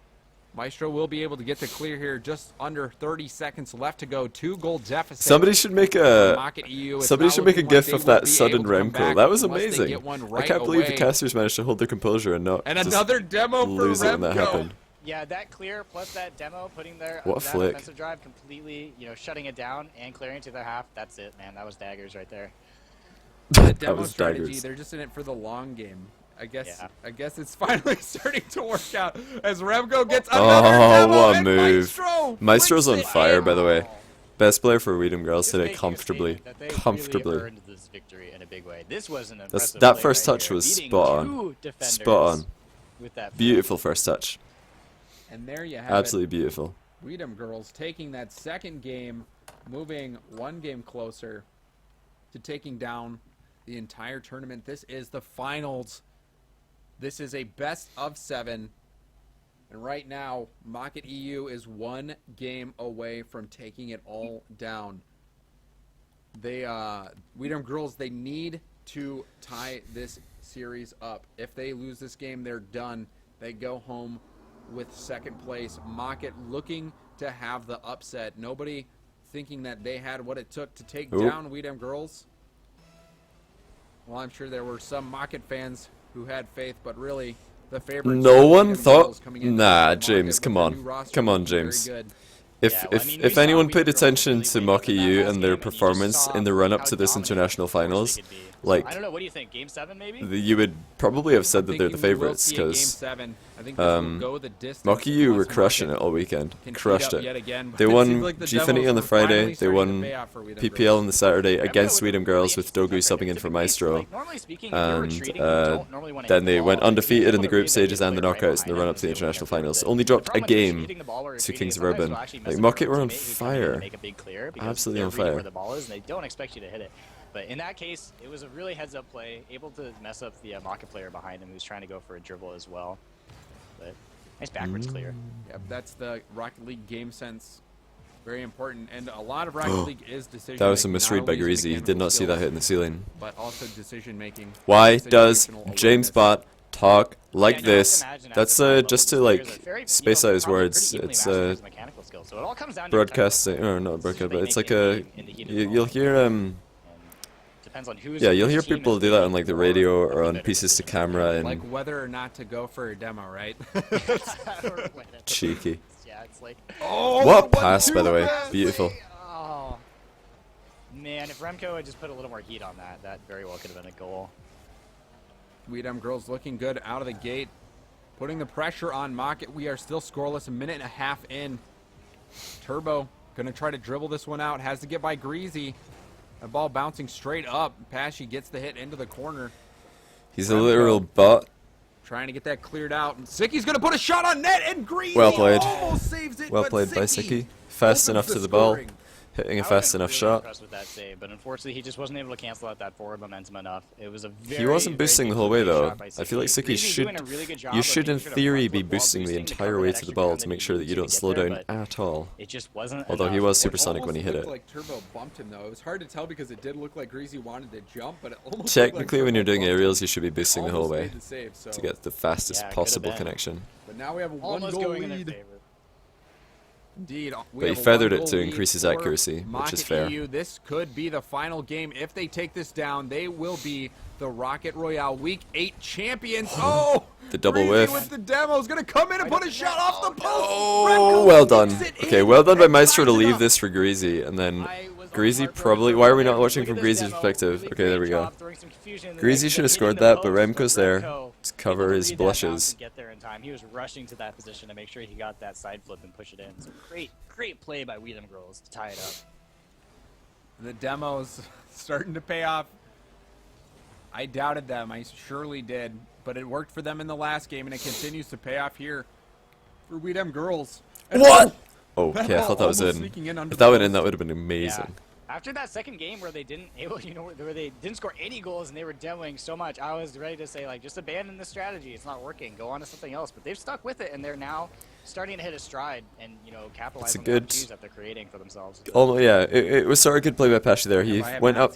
Maestro will be able to get the clear here. Just under 30 seconds left to go. 2-goal deficit. Somebody should make a gif of that sudden Remco. That was amazing. I can't believe the casters managed to hold their composure and not another demo for lose it when that happened. Yeah, that clear plus that demo, putting their what a flick. offensive drive completely, shutting it down and clearing to their half. That's it, man. That was daggers right there. The demo strategy, they're just in it for the long game. I guess it's finally starting to work out as Remco gets another demo. What a move. Maestro's on fire, by the way. Best player for Dem Girlz today, comfortably. Comfortably. This victory in a big way. This was an impressive that first touch was spot on. Spot on. With that beautiful first touch. And there you have absolutely beautiful. Dem Girlz taking that second game, moving one game closer to taking down the entire tournament. This is the finals. This is a best of 7. And right now, Rocket EU is 1 game away from taking it all down. They, Dem Girlz, they need to tie this series up. If they lose this game, they're done. They go home with second place. Rocket looking to have the upset. Nobody thinking that they had what it took to take down Dem Girlz. Well, I'm sure there were some Rocket fans who had faith, but really, the favorite. No one thought. Nah, James, come on, come on, James. If anyone paid attention to Rocket EU and their performance in the run-up to this international finals, like, I don't know, what do you think? Game 7 maybe? You would probably have said that they're the favorites because Rocket EU were crushing it all weekend. Crushed it. They won Gfinity on the Friday. They won PPL on the Saturday against Dem Girlz with Dogu subbing in for Maestro. And then they went undefeated in the group stages and the knockouts in the run-up to the international finals. Only dropped a game to Kings of Urban. Like, Rocket were on fire. Absolutely on fire. They don't expect you to hit it. But in that case, it was a really heads-up play, able to mess up the Rocket player behind him who's trying to go for a dribble as well. But nice backwards clear. Yep, that's the Rocket League game sense. Very important, and a lot of Rocket League is decision. That was a misread by Greasy. He did not see that hit in the ceiling. But also decision making. Why does James Bot talk like this? That's just to like space out his words. It's broadcasting, or not broadcast, but it's like a you'll hear you'll hear people do that on like the radio or on pieces to camera and like whether or not to go for a demo, right? Cheeky. Yeah, it's like, what a pass, by the way. Beautiful. Oh man, if Remco had just put a little more heat on that, that very well could have been a goal. Dem Girlz looking good out of the gate, putting the pressure on Rocket. We are still scoreless, a minute and a half in. Turbo gonna try to dribble this one out, has to get by Greasy. A ball bouncing straight up. Pashy gets the hit into the corner. He's a literal bot. Trying to get that cleared out. And Sicky's going to put a shot on net, and Greasy well played. almost saves it. Well played by Sicky. Fast enough to the ball. Hitting a fast enough shot. With that save, but unfortunately, he just wasn't able to cancel out that forward momentum enough. It was a he wasn't boosting the whole way though. I feel like Sicky you should in theory be boosting the entire way to the ball to make sure that you don't slow down at all. It just wasn't. Although he was supersonic when he hit it. Like Turbo bumped him though. It was hard to tell because it did look like Greasy wanted to jump, but it almost technically when you're doing aerials, you should be boosting the whole way to get the fastest possible connection. But now we have a 1-goal lead. Indeed, but he feathered it to increase his accuracy, which is fair. This could be the final game. If they take this down, they will be the Rocket Royale Week 8 champions. Oh, the double whiff. With the demo is going to come in and put a shot off the post. Oh, well done. Okay, well done by Maestro to leave this for Greasy, and then Greasy probably. Why are we not watching from Greasy's perspective? Okay, there we go. Greasy should have scored that, but Remco's there to cover his blushes. Get there in time. He was rushing to that position to make sure he got that side flip and push it in. So great play by Dem Girlz to tie it up. The demo's starting to pay off. I doubted them. I surely did, but it worked for them in the last game, and it continues to pay off here for Dem Girlz. What? Oh, okay, I thought that was in. If that went in, that would have been amazing. Yeah. After that second game where they didn't where they didn't score any goals and they were demoing so much, I was ready to say like just abandon the strategy. It's not working. Go on to something else. But they've stuck with it and they're now starting to hit a stride and, you know, capitalize on the good- opportunities that they're creating for themselves. Oh yeah, it was sort of good play by Pesci there. He went up,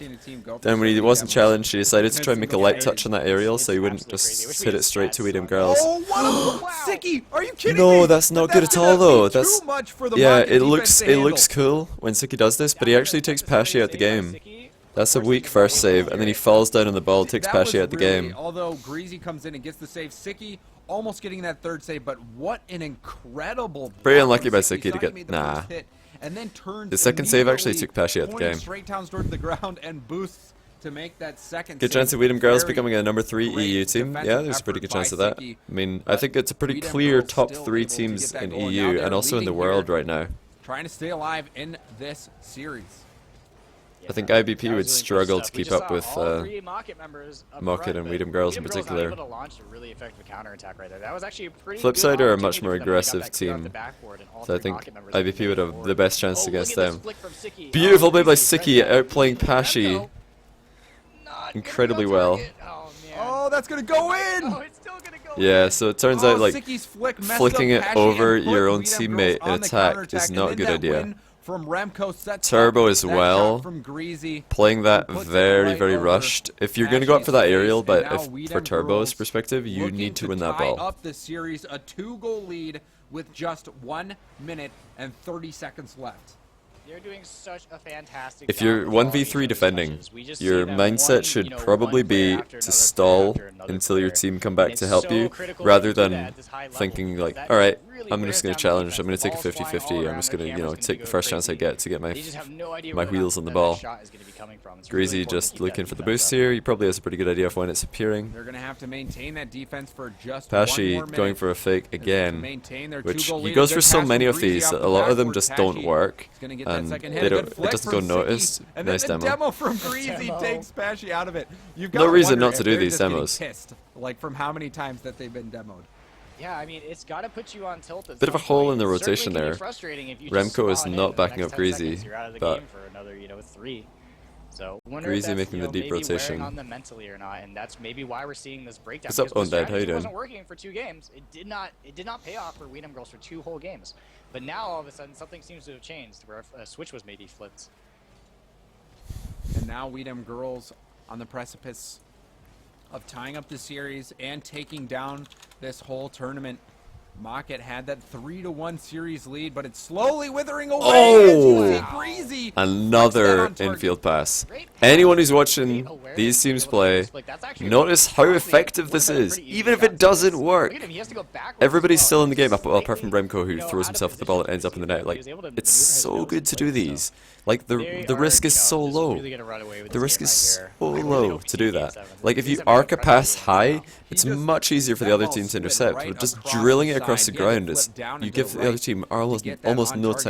then when he wasn't challenged, he decided to try and make a light touch on that aerial so he wouldn't just hit it straight to Dem Girlz. Oh, what a Sicky! Are you kidding me? No, that's not good at all though. That's too much for the yeah, Rocket it defense to looks cool when Sicky does this, but he actually takes Pesci out the game. That's a weak first save, and then he falls down on the ball, takes That was Pesci out the really- game. Although Greasy comes in and gets the save, Sicky almost getting that third save, but what an incredible Very block unlucky from by Sicky. Sicky to Saw he get- made the nah. first hit, and then turns The second save actually took immediately, Pesci out the pointing game. straight down towards the ground and boosts to make that second Good save. chance of Dem Girlz Very becoming a number 3 great EU team. defensive Yeah, there's a pretty effort good chance by of that. Sicky, I mean, I but think it's a pretty Dem clear Girlz top still 3 able to teams get that in going. Now EU they're and also in the leading world here, right now. trying to stay alive in this series. I think IBP would struggle to keep up with Mocket and Dem Girlz in particular. Able to launch a really effective counterattack right there. That was actually a pretty Flipside good are a much opportunity more for them to pick up aggressive that clear off team, the backboard, and all so I three think Mocket members IBP would have forward. the best chance Oh, against look at this them. flick from Sicky. Beautiful Oh, play by Greasy, Sicky, red outplaying flag. Pesci Not gonna incredibly go well. target. Oh, man. Oh, that's gonna go in! Oh, it's still gonna go Yeah, in. so it turns Oh, out like Sicky's flick messed flicking up it Pesci over and put your own Dem teammate Girlz in on the attack counterattack, is and not a then good that idea. win From Remco sets Turbo up as that well. shot from Greasy. playing that Puts it very, right very over rushed. If you're going to go up for that Pesci's aerial, face, but and now if, for Dem Turbo's Girlz perspective, you looking need to win that tie ball. up the series, a 2-goal lead with just 1 minute and 30 seconds left. They're doing such a fantastic If job you're with 1v3 all these defending, touches. We just your see them mindset one, should you know, probably one player be after to another stall player after another until your player. team come And back it's to help so you, critical rather to do that than at this high level, thinking because like, that alright, really I'm wears just going down to the challenge, defense. I'm going to The take a ball's flying 50-50, all I'm around, just their going to, you know, camera's take gonna the go first chance I crazy. get to get They just have no idea my where wheels on the that ball. shot is going to be coming from. It's really Greasy important to just keep looking that for the defense boost up. here. He probably has a pretty good idea of when it's appearing. They're going to have to maintain that defense for just 1 more Pesci minute. going for a fake again, Maintain their which 2-goal he lead. goes Good for so pass many from of Greasy these off that the a lot of them backboard. just don't Pesci work, is gonna get that and second they hit. A don't, good it flick doesn't from go Sicky, noticed. and Nice then the demo. demo from Greasy Demo. takes Pesci out of it. You've No gotta reason wonder not to if do they're these just getting demos. Pissed, like from how many times that they've been demoed. Yeah, I mean, it's got to put you on tilt. At Bit of a some hole point. in the It certainly rotation can be there. frustrating if you Remco just is spawn not in for the backing next up 10 Greasy, seconds, you're out of the but game for another, 3. So wonder Greasy if that's, making the deep maybe rotation. wearing on them mentally or not, and that's maybe why we're seeing this breakdown. What's up, because the Undead? How you strategy doing? wasn't working for 2 games. It did not pay off for Dem Girlz for 2 whole games. But now all of a sudden something seems to have changed, where a switch was maybe flipped. And now Dem Girlz on the precipice of tying up the series and taking down this whole tournament. Mocket had that 3-1 series lead, but it's slowly withering away. Oh! As you see Greasy Another flicks that on target. infield pass. Great pass. Anyone who's watching Great awareness these to be teams able to play, flick. That's actually notice how honestly, effective would've this been a is, pretty easy even if shot it to doesn't miss. work. Look at him, he has to go backwards Everybody's as still well. in the game, He's apart from slightly, Remco, who you know, throws out of himself at the ball and position ends up in the to net. he Like, was able to it's maneuver his so nose good to quick, do so these. Like, they the are, risk is you know, so just low. really gonna run away with The this risk game is right so here. I really low hope to he do can that. get 7. Like, if These you have been arc a incredible pass games high, now. it's He just- much easier for the that other ball team to slid intercept. right But just across drilling the it across the side. He had to ground flip is, down you into give the the other right team to get that almost on no target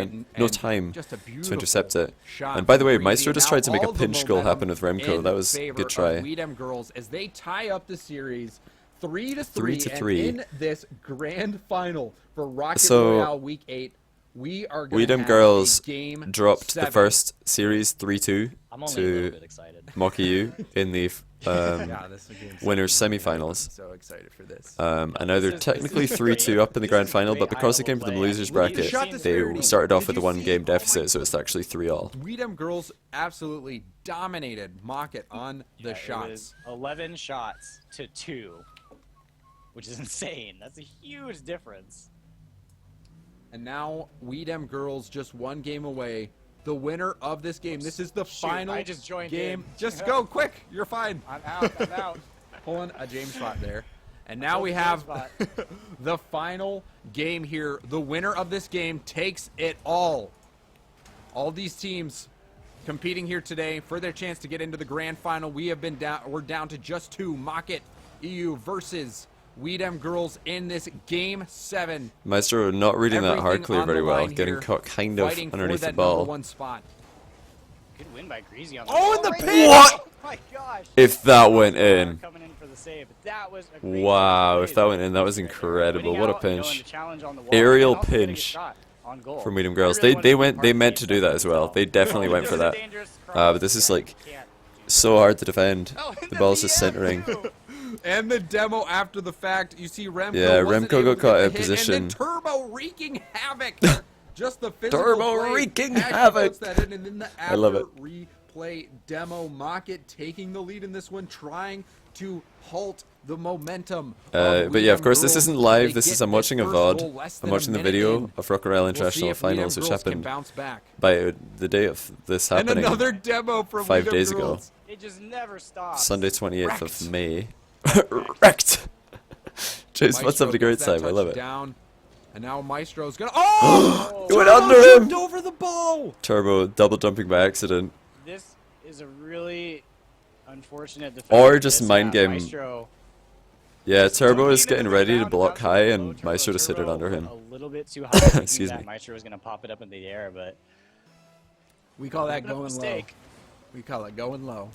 time, and just a to beautiful intercept it. shot And by the way, from Maestro Greasy. just Now tried to make a all the pinch goal happen with momentum Remco. in That was a favor good of try. Dem Girlz as they tie up the series 3-3. 3-3. And in this grand final for Rocket So, Royale Week 8, we are going to Dem have Girlz a game dropped 7. the first series 3-2 I'm only a little to bit excited. Mock-EU in the Yeah, this is a game winners 7. semifinals. I'm so excited for this. And now they're This is technically great. 3-2 up in the This grand is final, great but because they high-level came from the play. losers Look at the bracket, shot disparity. they started off Did with a you see? 1-game Oh my deficit, so it's actually 3-all. Dem Girlz absolutely dominated Mocket on the It shots. was 11 shots to 2, which is insane. That's a huge difference. And now Dem Girlz just 1 game away. The winner of this game. This is the Shoot, final I just joined game. in. Just go quick. You're fine. I'm out. I'm out. Pulling a James spot there. And now Pulled we the have James spot. the final game here. The winner of this game takes it all. All these teams competing here today for their chance to get into the grand final. We're down to just 2. Mocket EU versus Dem Girlz in this game 7. Maestro not reading that hard Everything clear on very the well, line getting here, caught kind of fighting for underneath the that ball. #1 spot. Good win by Greasy on the Oh, in the right pin! there. What? Oh my gosh. If that went in. Coming in for the save. That was a great Wow, play if that by went in, that was Greasy right there. incredible. Winning What a out, you know, in pinch. the challenge on the wall, Aerial and also getting a pinch shot on goal. from Dem I Girlz. really wanted They to meant to do that as well. They definitely went for that. But this is like so hard to defend. Oh, The ball's just end, centering. too. And the demo after the fact, you see Remco. Yeah, wasn't Remco able got to caught get out the of hit, position. And then Turbo wreaking havoc. Just the physical Turbo play. wreaking Pashy havoc. puts that in, and then the I love it. after replay demo, Mocket taking the lead in this one, trying to halt the momentum. But yeah, of course, this isn't live. They This is get I'm watching a first goal VOD. less I'm than a watching the minute video in. of Royale We'll see International if Finals, Dem which Girlz can happened bounce back. by the day of this And happening. another demo from 5 Dem days ago. Girlz. It just never stops. Sunday 28th Wrecked. of May. Wrecked. James, what's up Maestro to great gets that time? I love it. touchdown. And now Maestro's gonna. Oh! It went Turbo under him! jumped over the ball. Turbo double jumping by accident. This is a really unfortunate defense. Or just mind game. Maestro Yeah, Turbo is Even getting if ready it's to down block to high, low, and Maestro just hit it Turbo under him. A little bit too high. Thinking Excuse that me. Maestro was gonna pop it up in the air, but We call that bit of a going low. mistake. We call it going low.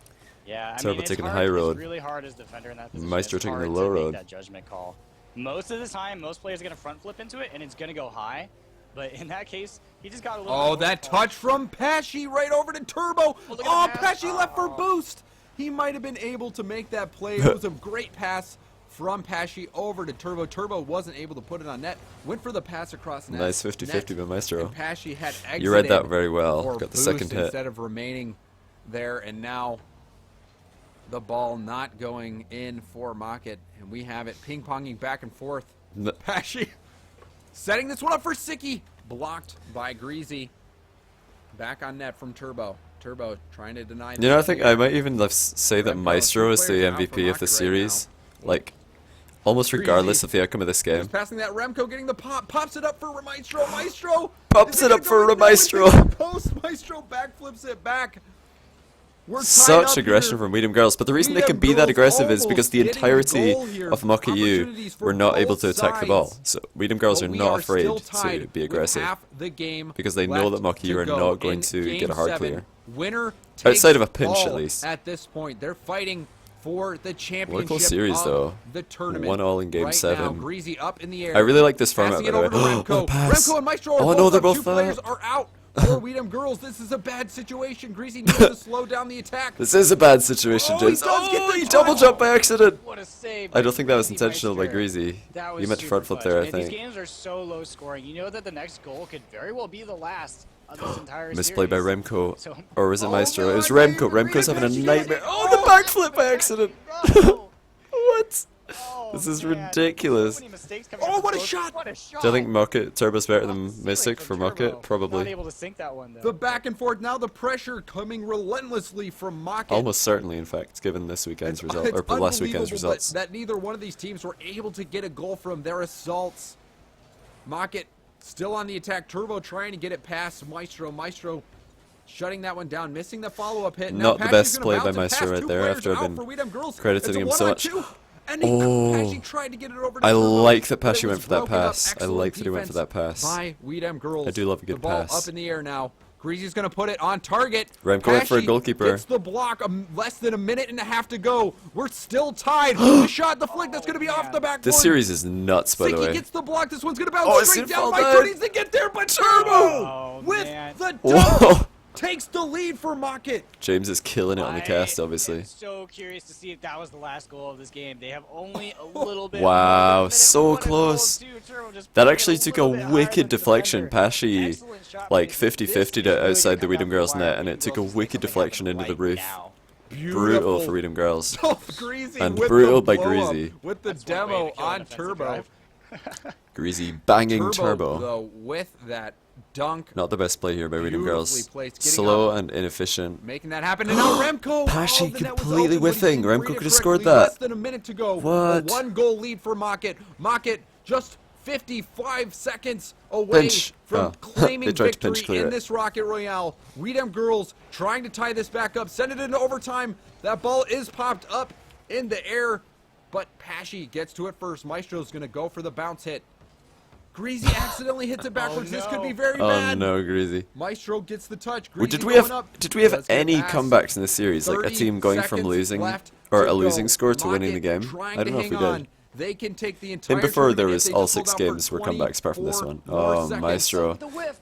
Yeah, I Turbo mean, it's taking the hard. high road. It's really hard as defender in that position. Maestro It's taking the hard low to make road. that judgment call. Most of the time, most players are gonna front flip into it, and it's gonna go high. But in that case, he just got a little. Oh, bit that touch from Pashy right over to Turbo. look at Oh, the pass. Pashy left for boost. He might have been able to make that play. It was a great pass from Pashy over to Turbo. Turbo wasn't able to put it on net. Went for the pass across net. Nice 50-50 by Maestro. And Pashy had exited. You read that very well. for Got the boost second hit. instead of remaining there, and now the ball not going in for Mocket, and we have it ping-ponging back and forth. N- Pashy setting this one up for Sicky. Blocked by Greasy. Back on net from Turbo. Turbo trying to deny. You know, I think I might even say that Remco, Maestro two is the players out for MVP of the Rocket right series. now. Like, almost regardless Greasy. of the outcome of this game. Just passing that Remco, getting the pop, pops it up for Maestro. Maestro Pops is it gonna up go for in there with Maestro. the Post Maestro backflips it back. We're tied Such up aggression here. from Weedham Girls, but the reason they can Weedham be that Girls aggressive is almost because the getting the entirety goal here. of Mock EU Opportunities for were not able both to attack the ball. sides. So Weedham Girls But are we not afraid still to tied be with aggressive half the game because they know left that Mock EU to are go not going in to Game get a hard 7. clear. Winner Outside of a takes pinch, at all least. At this point, they're fighting for the championship What a close series, of though. the tournament. 1-all in Game right 7. Now, Greasy up in the air. I really like this format, Passing by it the over way. to Remco. Oh, pass. Remco and Maestro are Oh, both no, they're up. both Two players up. are out for Weedham Girls. This is a bad situation. Greasy needs to slow down the attack. This is a bad situation, Oh, he James. does get the he touch. double jumped by accident. What a save! I don't think that was Greasy intentional by Maestro. Greasy. That was You meant to super front flip clutch. there, I And think. These games are so low scoring. You know that the next goal could very well be the last of this entire Misplay by series. Remco. So- Or was it Oh, Maestro? no, It was I Remco. can't even Remco's read it. having a She got nightmare. it. Oh, the backflip by accident. Bro. What? Oh, This is man. ridiculous. So many mistakes coming Oh, up what a close. shot. What a shot! Do I think Mocket Turbo's better Off the than ceiling Mystic from for Turbo. Mocket? Not Probably. able to sink that one though. The back and forth. Now the pressure coming relentlessly from Mocket. Almost certainly, in fact, given this weekend's result, It's or last weekend's unbelievable results. That neither one of these teams were able to get a goal from their assaults. Mocket still on the attack. Turbo trying to get it past Maestro. Maestro shutting that one down, missing the follow-up hit. Now Not the Pashy's best gonna play by bounce it Maestro past right two there players after I've out been for Weedham Girls. crediting It's a him so 1-on-2, much. And Oh. Pashy tried to get it over to I Turbo, like that but it Pashy was went for that broken up. pass. I Excellent like that he went for that defense pass. by Weedham Girls. I do love a good the ball pass. up in the air now. Greasy's going to put it on target. Remco went for a Pashy goalkeeper. Gets the block. Less than a minute and a half to go. We're still tied. The shot, the flick, that's going to be off the backboard. This series is nuts, by the Sicky way. gets the block. This one's going to bounce Oh, it's straight gonna down. fall Maestro down. needs to get there, but Turbo Oh, with man. the Whoa. dunk takes the lead for Mocket. James is killing it on the cast, I obviously. am so curious to see if that was the last goal of this game. They have only a little bit. Wow, more than a minute. so What a goal, close. too. Turbo just That put it actually took a little bit higher wicked than the deflection. defender. Pashy, Excellent shot like placement. 50-50 This to is really outside gonna the come Weedham down to Girls the net, wire. and it Weedham took a Girls is wicked coming deflection up into the right roof. now. Brutal for Weedham Girls. Oh, Greasy And with brutal the by blow-up Greasy. with the That's one way demo to kill an on offensive Turbo. drive. Greasy banging Turbo. Though, with that dunk, Not the best play here by Weedham Girls. Beautifully placed, getting Slow up. and inefficient. making that happen, and now Remco. Pashy the net was completely open, but he whiffing. didn't Remco read it could have scored correctly. that. Less than a minute to go. What? A 1-goal lead for Mocket. Mocket just 55 seconds away Pinch. from Oh. claiming They tried to pinch victory clear in it. this Rocket Royale. Weedham Girls trying to tie this back up, send it into overtime. That ball is popped up in the air, but Pashy gets to it first. Maestro's going to go for the bounce hit. Greasy accidentally hits it backwards. This could be very Oh bad. no, Greasy. Maestro gets the touch. Well, Greasy did we going have up. any Let's get a pass. comebacks in this series? Like a 30 team going from seconds losing left or to a losing go. score to winning the Mocket game? trying I don't to know if we hang did. on. They can take the entire And before there tournament was if they all just hold 6 out for games were comebacks apart from this 24 one. more Oh, seconds. Maestro. The whiff.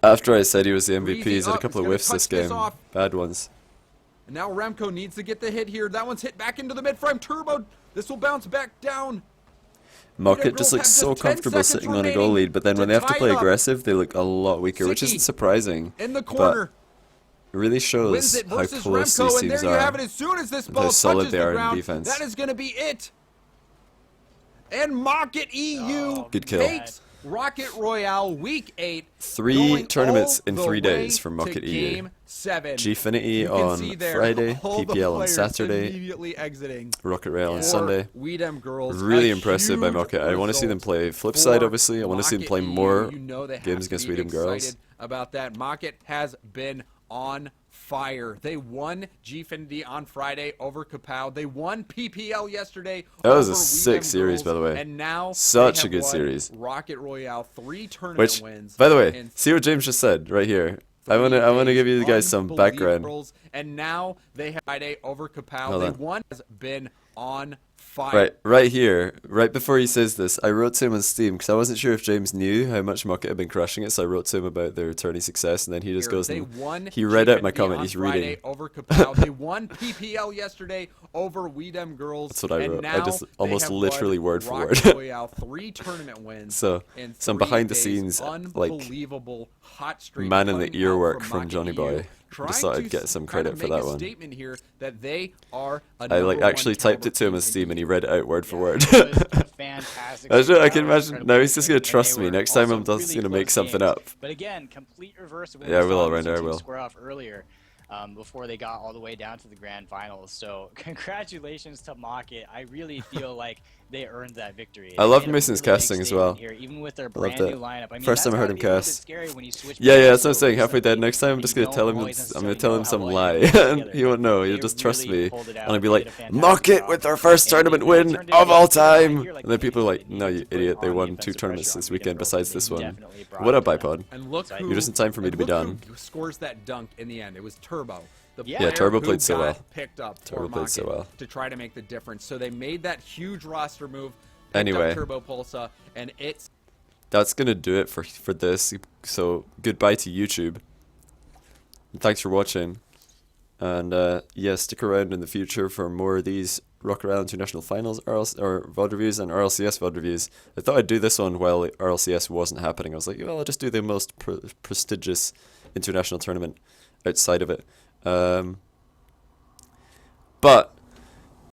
After I said he was the MVP, Greasy he's had a up. couple of He's gonna whiffs this touch this game. off. Bad ones. And now Remco needs to get the hit here. That one's hit back into the mid frame. Turbo This will bounce back down. Mocket just looks so comfortable sitting on a goal lead, but then when they have to play aggressive, they look a lot weaker, which isn't surprising. In the corner. It really shows how close these teams are, as soon as this ball how solid touches they the are in ground, defense. that is going to be it. And Mocket EU Good kill. takes Rocket Royale Week 8. 3 tournaments in all 3 the days way for Mocket to EU. Game 7. Gfinity You can on see there Friday, all the PPL on players Saturday, immediately exiting. Rocket Rail on For Sunday. Dem Girlz, Really a impressive by huge Mocket. I want to see them result play Flipside, for obviously. I want to see them play Mocket more EU. You know they have games to against be Dem Girlz. excited about that. Mocket has been on fire. They won Gfinity on Friday over Kapow. They won PPL yesterday. That was a over sick Dem series, Girlz, by the way. And now Such they a have good won series. Rocket Royale 3 tournament Which, wins. by the way, in see what James just said right here. I 3 want to days. give you guys some background. Unbelievable. And now they have Friday over Kapow. Hold They on. won. Has been on fire. Right here, right before he says this, I wrote to him on Steam because I wasn't sure if James knew how much Mocket had been crushing it, so I wrote to him about their tourney success, and then he just goes They and won he read out my Gfinity comment. on He's Friday reading. over Kapow. They won PPL yesterday over Dem Girlz. That's what I and wrote. I now just they almost have literally won word for Rocket word. Royale 3 tournament wins. So, in some 3 behind the days. scenes, like, Unbelievable hot streak man in the coming ear out work from from Mocket Johnny EU, Boy. trying Just thought I'd to get some kind credit of for make that a one. statement here that they are a I like #1 actually typed it to him turbo on team Steam, and he in read it out word for word. It was a fantastic I can that was imagine incredible. now he's just gonna And they trust me. were Next time also I'm just really gonna make close something games. up. But again, complete reverse of what Yeah, I we will, saw I'll these render, I two teams will. square off earlier. Before they got all the way down to the grand finals. So congratulations to Mocket. I really feel like they earned that victory. I They loved made a Mason's really big casting as statement well. Here, even with their I loved brand it. new lineup. I mean, First time I that's heard him gotta be a little bit cast. scary when you switch Yeah, players that's what I'm so saying. Halfway dead. recently, Next time I'm and just you gonna tell him. don't always I'm necessarily gonna tell know him how some well lie, you're gonna put and together. he won't know. They He'll just trust really me, pulled it out. and I'll be They like, did a fantastic "Mocket job. with our first And tournament it win turned of into all a game time." here, like, And then people are like, they "No, you needed to put idiot! They on won the 2 offensive tournaments pressure this on weekend Dem besides Girlz, this and they one." definitely brought What it up, to them. iPod? And look who, You're just in time for me to be look done. who scores that dunk in the end. It was Turbo. The Yeah, player Turbo who played so got well. picked up Turbo for played so Mocket well. to try to make the difference. So they made that huge roster move. Picked Anyway. up Turbo Pulsa, and it's That's gonna do it for this. So goodbye to YouTube. Thanks for watching, and yeah, stick around in the future for more of these Rocket Royale International Finals or VOD reviews and RLCS VOD reviews. I thought I'd do this one while RLCS wasn't happening. I was like, well, I'll just do the most prestigious international tournament outside of it. But